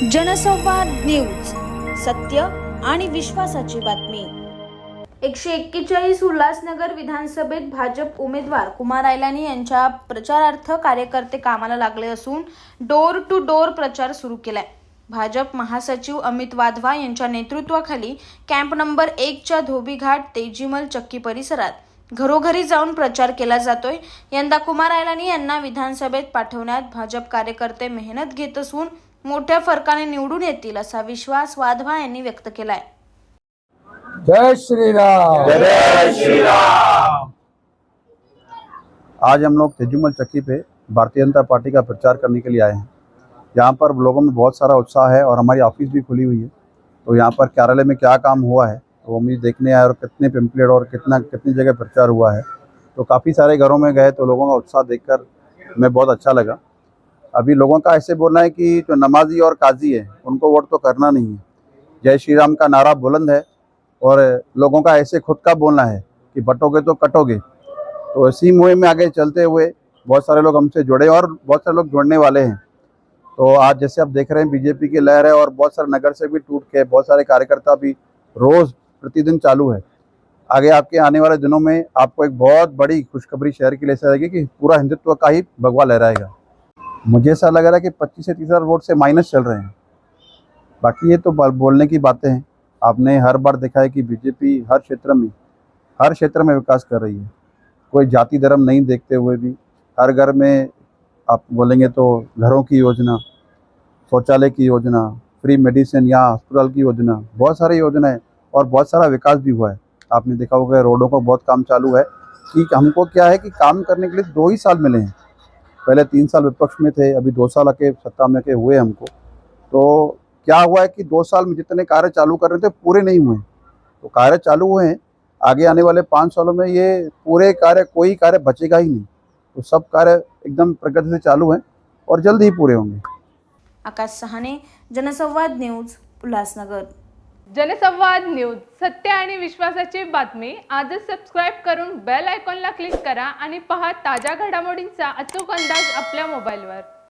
जनसंवाद न्यूज, सत्य आणि विश्वासाची बातमी। 141 उल्हासनगर विधानसभेत भाजप उमेदवार कुमार आयलानी यांच्या प्रचारार्थ कार्यकर्ते कामाला लागले असून डोर टू डोर प्रचार सुरू केलाय। भाजप महासचिव अमित वाधवा यांच्या नेतृत्वाखाली कॅम्प नंबर 1 च्या धोबीघाट तेजीमल चक्की परिसरात घरोघरी जाऊन प्रचार केला जातोय। यंदा कुमार आयलानी यांना विधानसभेत पाठवण्यात भाजप कार्यकर्ते मेहनत घेत असून मोठ्या फरकाने निवडून येतील असा विश्वास वाधवा यांनी व्यक्त केलाय। जय श्री राम। जय श्री राम। आज हम लोग तेजूमल चक्की पे भारतीय जनता पार्टी का प्रचार करने के लिए आए हैं। यहाँ पर लोगों में बहुत सारा उत्साह है और हमारी ऑफिस भी खुली हुई है, तो यहाँ पर कार्यालय में क्या काम हुआ है वो मुझे देखने आए और कितने पेम्पलेट और कितनी जगह प्रचार हुआ है। तो काफ़ी सारे घरों में गए तो लोगों का उत्साह देखकर हमें बहुत अच्छा लगा। अभी लोगों का ऐसे बोलना है कि जो नमाजी और काजी है उनको वोट तो करना नहीं है। जय श्री राम का नारा बुलंद है और लोगों का ऐसे खुद का बोलना है कि बटोगे तो कटोगे। तो इसी मुहिम में आगे चलते हुए बहुत सारे लोग हमसे जुड़े और बहुत सारे लोग जुड़ने वाले हैं। तो आज जैसे आप देख रहे हैं बीजेपी की लहर है और बहुत सारे नगर से भी टूट के बहुत सारे कार्यकर्ता भी रोज़ प्रतिदिन चालू है। आगे आपके आने वाले दिनों में आपको एक बहुत बड़ी खुशखबरी शहर की ले जाएगी कि पूरा हिंदुत्व का ही भगवा लहराएगा। मुझे ऐसा लग रहा है कि 25 से 30 वोट से माइनस चल रहे हैं। बाकी ये तो बोलने की बातें हैं। आपने हर बार देखा है कि बीजेपी हर क्षेत्र में विकास कर रही है, कोई जाति धर्म नहीं देखते हुए भी। हर घर में आप बोलेंगे तो घरों की योजना, शौचालय की योजना, फ्री मेडिसिन या हॉस्पिटल की योजना, बहुत सारी योजनाएं और बहुत सारा विकास भी हुआ है। आपने देखा होगा रोडों का बहुत काम चालू है कि हमको क्या है कि काम करने के लिए 2 ही साल मिले हैं। पहले 3 साल विपक्ष में थे, अभी 2 साल आके सत्ता में के हुए हमको। तो क्या हुआ है कि 2 साल में जितने कार्य चालू कर रहे थे पूरे नहीं हुए, तो कार्य चालू हुए हैं। आगे आने वाले 5 सालों में ये पूरे कार्य, कोई कार्य बचेगा ही नहीं। तो सब कार्य एकदम प्रगति से चालू हैं और जल्द ही पूरे होंगे। आकाश सहाने, जनसंवाद न्यूज, उल्हासनगर। जनसंवाद न्यूज, सत्य आणि विश्वासाची बातमी। आजच सबस्क्राइब करून बेल आयकॉनला क्लिक करा आणि पहा ताज्या घडामोडींचा अचूक अंदाज आपल्या मोबाईलवर।